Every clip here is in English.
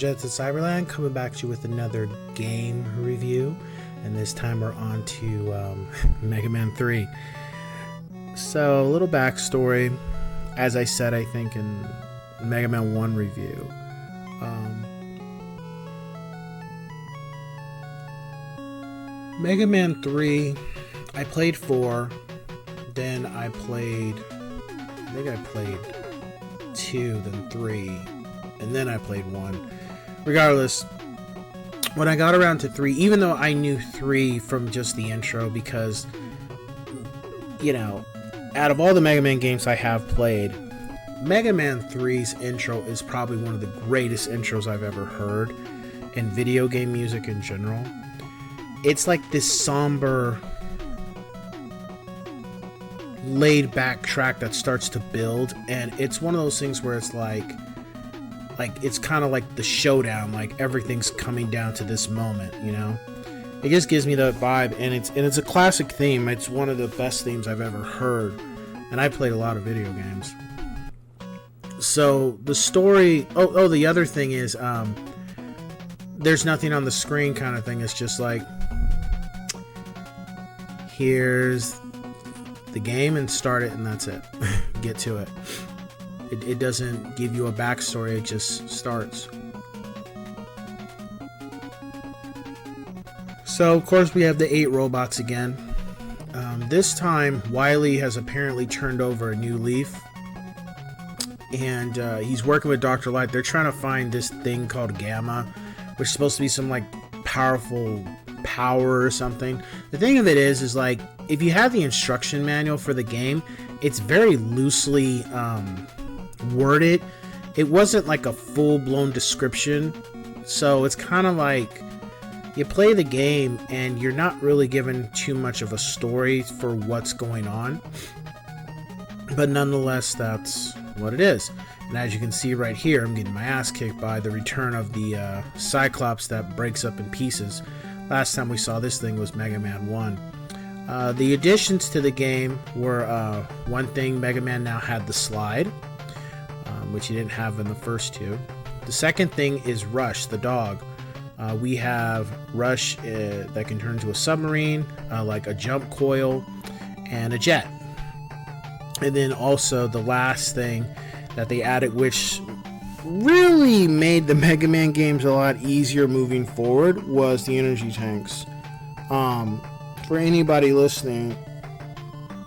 Jets at Cyberland, coming back to you with another game review, and this time we're on to Mega Man 3. So, a little backstory, as I said, I think in Mega Man 1 review. Mega Man 3, I played 4, then I played 2, then 3, and then I played 1. Regardless, when I got around to 3, even though I knew 3 from just the intro, because, you know, out of all the Mega Man games I have played, Mega Man 3's intro is probably one of the greatest intros I've ever heard in video game music in general. It's like this somber, laid back track that starts to build, and it's one of those things where it's like it's kind of like the showdown, like everything's coming down to this moment, you know. It just gives me that vibe, and it's a classic theme. It's one of the best themes I've ever heard, and I played a lot of video games. So the story, the other thing is there's nothing on the screen kind of thing. It's just like, here's the game and start it, and that's it. Get to it. It doesn't give you a backstory, it just starts. So of course we have the 8 robots again. This time Wily has apparently turned over a new leaf, and he's working with Dr. Light. They're trying to find this thing called Gamma, which is supposed to be some like powerful power or something. The thing of it is like, if you have the instruction manual for the game, it's very loosely worded. It wasn't like a full-blown description, so it's kind of like you play the game and you're not really given too much of a story for what's going on, but nonetheless that's what it is. And as you can see right here, I'm getting my ass kicked by the return of the Cyclops that breaks up in pieces. Last time we saw this thing was Mega Man 1. The additions to the game were, one thing, Mega Man now had the slide, which he didn't have in the first 2. The second thing is Rush, the dog. We have Rush that can turn into a submarine, like a jump coil, and a jet. And then also the last thing that they added, which really made the Mega Man games a lot easier moving forward, was the energy tanks. For anybody listening,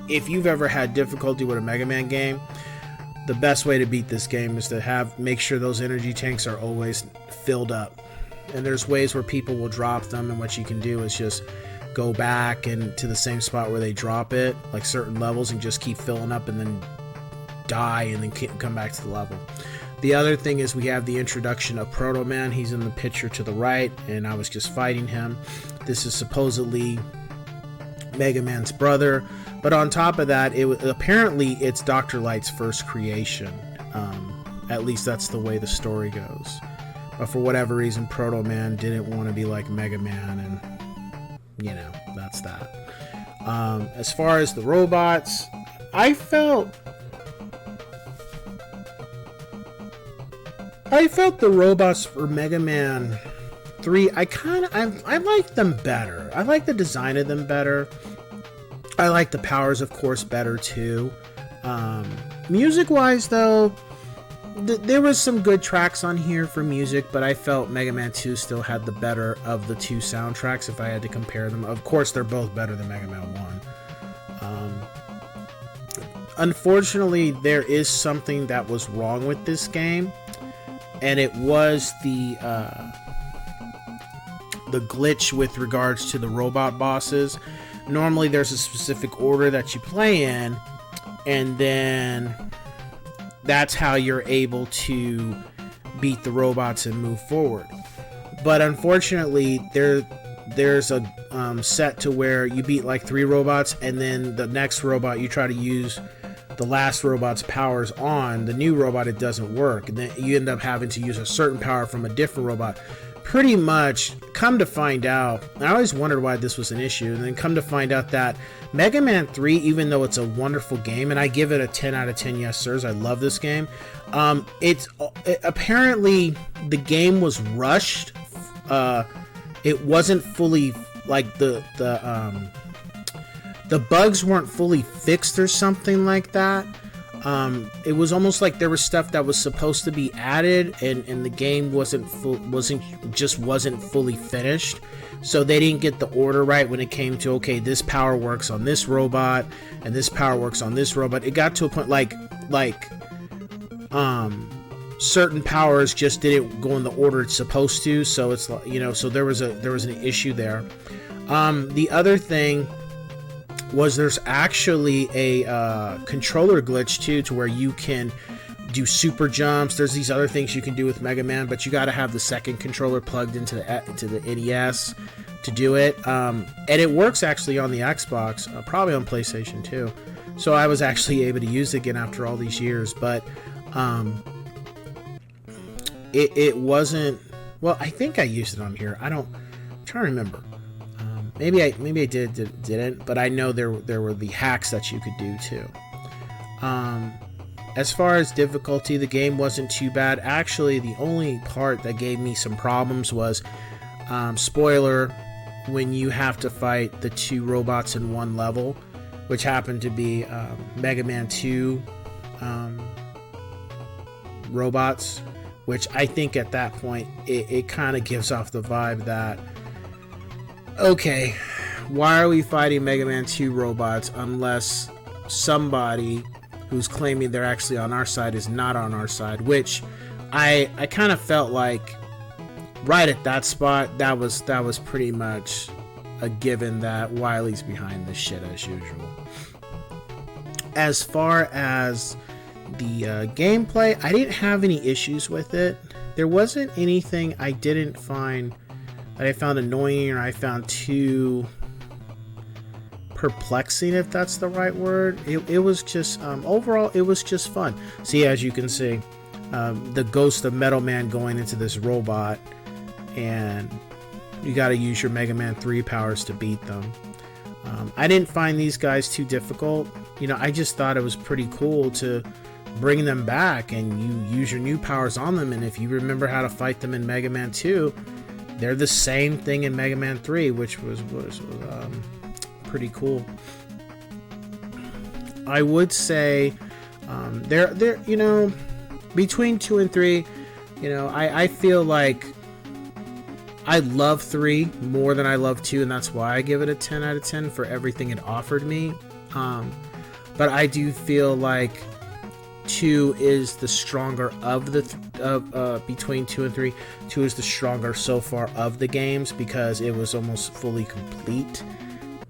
if you've ever had difficulty with a Mega Man game, the best way to beat this game is to make sure those energy tanks are always filled up. And there's ways where people will drop them, and what you can do is just go back and to the same spot where they drop it, like certain levels, and just keep filling up and then die and then come back to the level. The other thing is we have the introduction of Proto Man. He's in the picture to the right, and I was just fighting him. This is supposedly Mega Man's brother, but on top of that, apparently it's Dr. Light's first creation. At least that's the way the story goes. But for whatever reason, Proto Man didn't want to be like Mega Man, and you know, that's that. As far as the robots, I felt the robots for Mega Man 3, I like them better. I like the design of them better. I like the powers, of course, better too. Music-wise, though, there was some good tracks on here for music, but I felt Mega Man 2 still had the better of the 2 soundtracks if I had to compare them. Of course, they're both better than Mega Man 1. Unfortunately, there is something that was wrong with this game, and it was the glitch with regards to the robot bosses. Normally there's a specific order that you play in, and then that's how you're able to beat the robots and move forward. But unfortunately, there's a set to where you beat like 3 robots, and then the next robot you try to use the last robot's power's on, the new robot, it doesn't work. And then you end up having to use a certain power from a different robot. Pretty much, come to find out, I always wondered why this was an issue, and then come to find out that Mega Man 3, even though it's a wonderful game, and I give it a 10 out of 10 yes sirs, I love this game, apparently the game was rushed. It wasn't fully, like, the bugs weren't fully fixed or something like that. It was almost like there was stuff that was supposed to be added, and the game wasn't fully finished. So they didn't get the order right when it came to, okay, this power works on this robot and this power works on this robot. It got to a point like certain powers just didn't go in the order it's supposed to. So it's like, you know, so there was an issue there. The other thing was there's actually a controller glitch too, to where you can do super jumps. There's these other things you can do with Mega Man, but you got to have the second controller plugged into the NES to do it. And it works actually on the Xbox, probably on PlayStation too. So I was actually able to use it again after all these years, but it wasn't. Well, I think I used it on here. I'm trying to remember. Maybe I didn't, but I know there were the hacks that you could do too. As far as difficulty, the game wasn't too bad. Actually, the only part that gave me some problems was, spoiler, when you have to fight the two robots in one level, which happened to be Mega Man 2 robots, which I think at that point it kind of gives off the vibe that, okay, why are we fighting Mega Man 2 robots unless somebody who's claiming they're actually on our side is not on our side? Which I kind of felt like right at that spot, that was pretty much a given that Wily's behind this shit as usual. As far as the gameplay, I didn't have any issues with it. There wasn't anything I didn't find that I found annoying or I found too perplexing, if that's the right word. It was just, overall, it was just fun. See, as you can see, the ghost of Metal Man going into this robot, and you got to use your Mega Man 3 powers to beat them. I didn't find these guys too difficult. You know, I just thought it was pretty cool to bring them back and you use your new powers on them, and if you remember how to fight them in Mega Man 2, they're the same thing in Mega Man 3, which was pretty cool. I would say they're you know, between 2 and 3, you know, I feel like I love 3 more than I love 2, and that's why I give it a 10 out of 10 for everything it offered me. But I do feel like 2 is the stronger of the between 2 and 3. 2 is the stronger so far of the games because it was almost fully complete.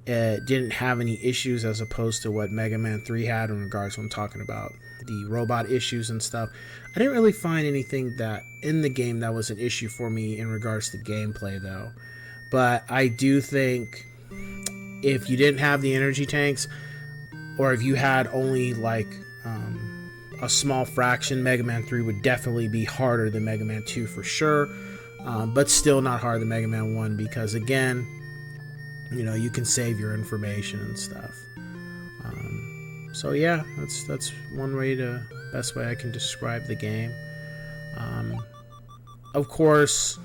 It didn't have any issues as opposed to what Mega Man 3 had in regards to, I'm talking about the robot issues and stuff. I didn't really find anything that in the game that was an issue for me in regards to gameplay though. But I do think if you didn't have the energy tanks, or if you had only like a small fraction, Mega Man 3 would definitely be harder than Mega Man 2 for sure, but still not harder than Mega Man 1 because, again, you know, you can save your information and stuff. So yeah, that's best way I can describe the game. Of course,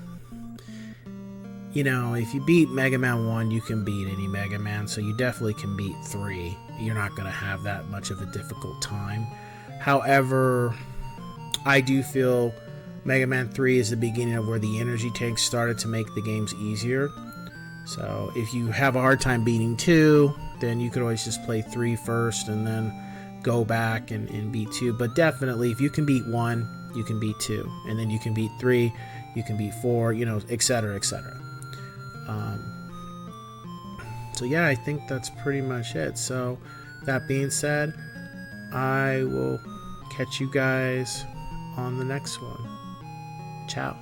you know, if you beat Mega Man 1, you can beat any Mega Man, so you definitely can beat 3. You're not going to have that much of a difficult time. However, I do feel Mega Man 3 is the beginning of where the energy tanks started to make the games easier. So if you have a hard time beating 2, then you could always just play 3 first and then go back and beat 2. But definitely, if you can beat 1, you can beat 2. And then you can beat 3, you can beat 4, you know, etc., etc. So yeah, I think that's pretty much it. So that being said, I will catch you guys on the next one. Ciao.